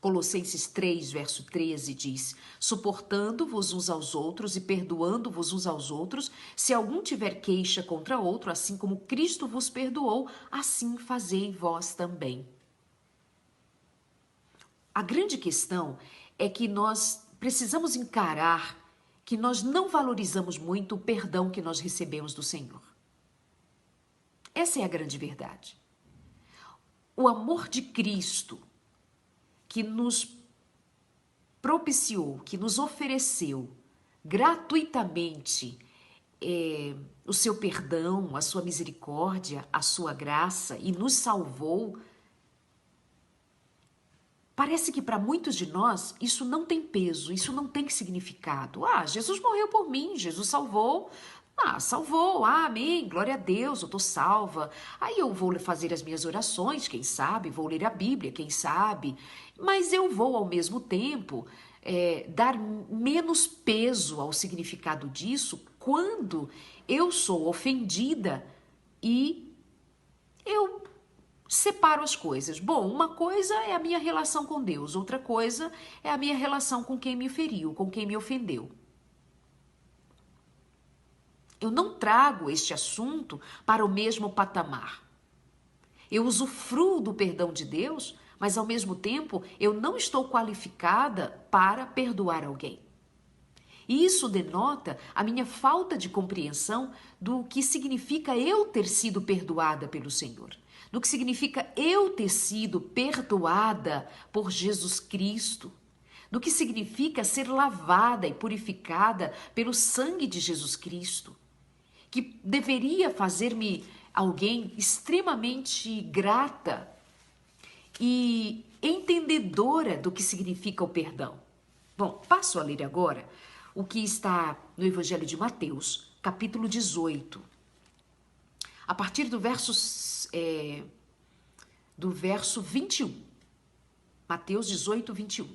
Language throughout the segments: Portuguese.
Colossenses 3, verso 13 diz: suportando-vos uns aos outros e perdoando-vos uns aos outros, se algum tiver queixa contra outro, assim como Cristo vos perdoou, assim fazei vós também. A grande questão é que nós precisamos encarar que nós não valorizamos muito o perdão que nós recebemos do Senhor. Essa é a grande verdade. O amor de Cristo que nos propiciou, que nos ofereceu gratuitamente o seu perdão, a sua misericórdia, a sua graça e nos salvou. Parece que para muitos de nós isso não tem peso, isso não tem significado. Ah, Jesus morreu por mim, Jesus salvou. Ah, salvou, amém, glória a Deus, eu estou salva. Aí eu vou fazer as minhas orações, quem sabe, vou ler a Bíblia, quem sabe. Mas eu vou ao mesmo tempo dar menos peso ao significado disso quando eu sou ofendida e eu separo as coisas. Bom, uma coisa é a minha relação com Deus, outra coisa é a minha relação com quem me feriu, com quem me ofendeu. Eu não trago este assunto para o mesmo patamar. Eu usufruo do perdão de Deus, mas ao mesmo tempo eu não estou qualificada para perdoar alguém. E isso denota a minha falta de compreensão do que significa eu ter sido perdoada pelo Senhor, do que significa eu ter sido perdoada por Jesus Cristo, do que significa ser lavada e purificada pelo sangue de Jesus Cristo, que deveria fazer-me alguém extremamente grata e entendedora do que significa o perdão. Bom, passo a ler agora o que está no Evangelho de Mateus, capítulo 18. A partir do verso 21. Mateus 18, 21.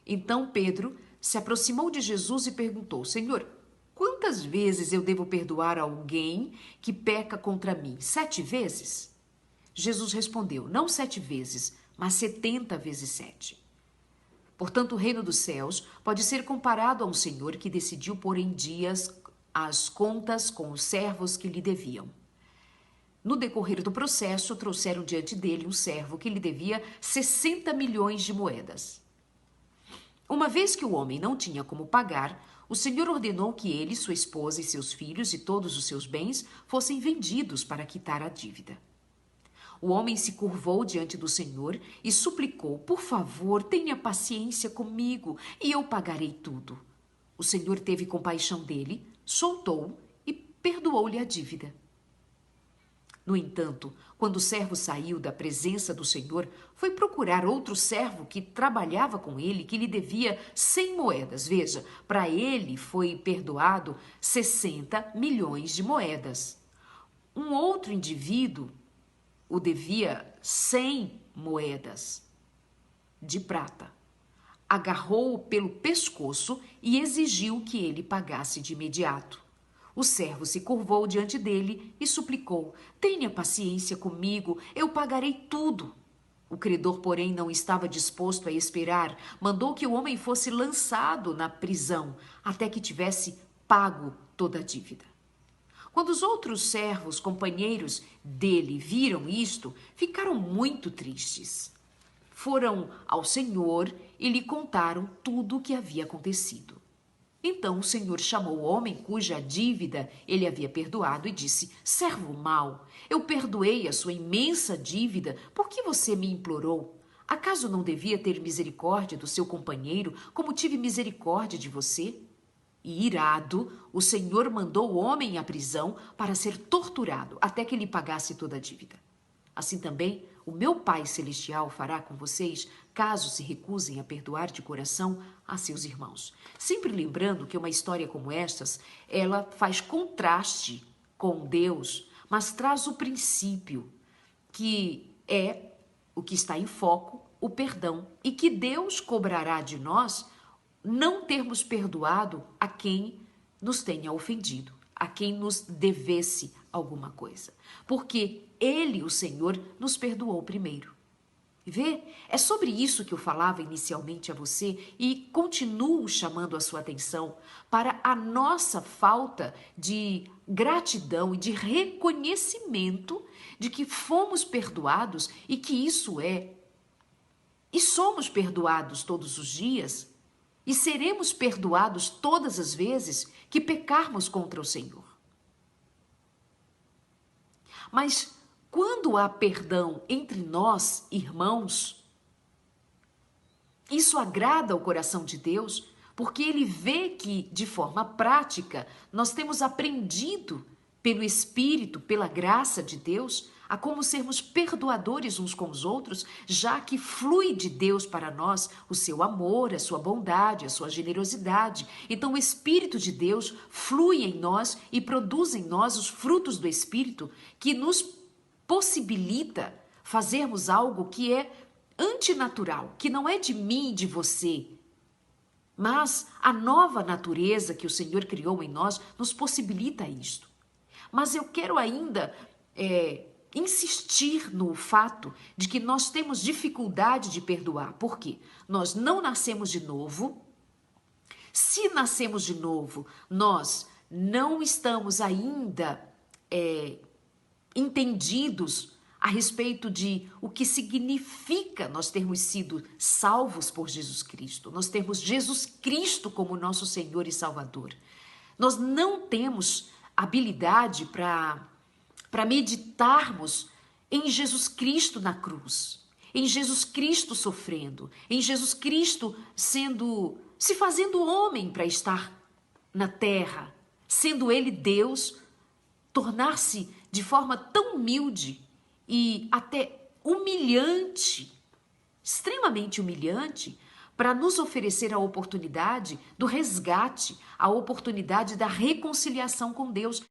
Então Pedro se aproximou de Jesus e perguntou: Senhor, quantas vezes eu devo perdoar a alguém que peca contra mim? 7 vezes? Jesus respondeu: não 7 vezes, mas 70 vezes 7. Portanto, o reino dos céus pode ser comparado a um senhor que decidiu pôr em dias as contas com os servos que lhe deviam. No decorrer do processo, trouxeram diante dele um servo que lhe devia 60 milhões de moedas. Uma vez que o homem não tinha como pagar, o Senhor ordenou que ele, sua esposa e seus filhos e todos os seus bens fossem vendidos para quitar a dívida. O homem se curvou diante do Senhor e suplicou: por favor, tenha paciência comigo e eu pagarei tudo. O Senhor teve compaixão dele, soltou-o e perdoou-lhe a dívida. No entanto, quando o servo saiu da presença do Senhor, foi procurar outro servo que trabalhava com ele, que lhe devia 100 moedas. Veja, para ele foi perdoado 60 milhões de moedas. Um outro indivíduo o devia 100 moedas de prata. Agarrou-o pelo pescoço e exigiu que ele pagasse de imediato. O servo se curvou diante dele e suplicou: tenha paciência comigo, eu pagarei tudo. O credor, porém, não estava disposto a esperar. Mandou que o homem fosse lançado na prisão até que tivesse pago toda a dívida. Quando os outros servos, companheiros dele, viram isto, ficaram muito tristes. Foram ao Senhor e lhe contaram tudo o que havia acontecido. Então o Senhor chamou o homem cuja dívida ele havia perdoado e disse: servo mau, eu perdoei a sua imensa dívida, por que você me implorou? Acaso não devia ter misericórdia do seu companheiro, como tive misericórdia de você? E irado, o Senhor mandou o homem à prisão para ser torturado até que lhe pagasse toda a dívida. Assim também, o meu Pai Celestial fará com vocês, caso se recusem a perdoar de coração a seus irmãos. Sempre lembrando que uma história como estas, ela faz contraste com Deus, mas traz o princípio, que é o que está em foco, o perdão, e que Deus cobrará de nós não termos perdoado a quem nos tenha ofendido, a quem nos devesse alguma coisa. Porque Ele, o Senhor, nos perdoou primeiro. Vê? É sobre isso que eu falava inicialmente a você e continuo chamando a sua atenção para a nossa falta de gratidão e de reconhecimento de que fomos perdoados e que isso é. E somos perdoados todos os dias e seremos perdoados todas as vezes que pecarmos contra o Senhor. Mas quando há perdão entre nós, irmãos, isso agrada ao coração de Deus, porque Ele vê que, de forma prática, nós temos aprendido pelo Espírito, pela graça de Deus, a como sermos perdoadores uns com os outros, já que flui de Deus para nós o seu amor, a sua bondade, a sua generosidade. Então o Espírito de Deus flui em nós e produz em nós os frutos do Espírito que nos possibilita fazermos algo que é antinatural, que não é de mim e de você, mas a nova natureza que o Senhor criou em nós nos possibilita isto. Mas eu quero ainda insistir no fato de que nós temos dificuldade de perdoar. Por quê? Nós não nascemos de novo. Se nascemos de novo, nós não estamos ainda entendidos a respeito de o que significa nós termos sido salvos por Jesus Cristo. Nós termos Jesus Cristo como nosso Senhor e Salvador. Nós não temos habilidade para meditarmos em Jesus Cristo na cruz, em Jesus Cristo sofrendo, em Jesus Cristo se fazendo homem para estar na terra, sendo Ele Deus, tornar-se de forma tão humilde e até humilhante, extremamente humilhante, para nos oferecer a oportunidade do resgate, a oportunidade da reconciliação com Deus.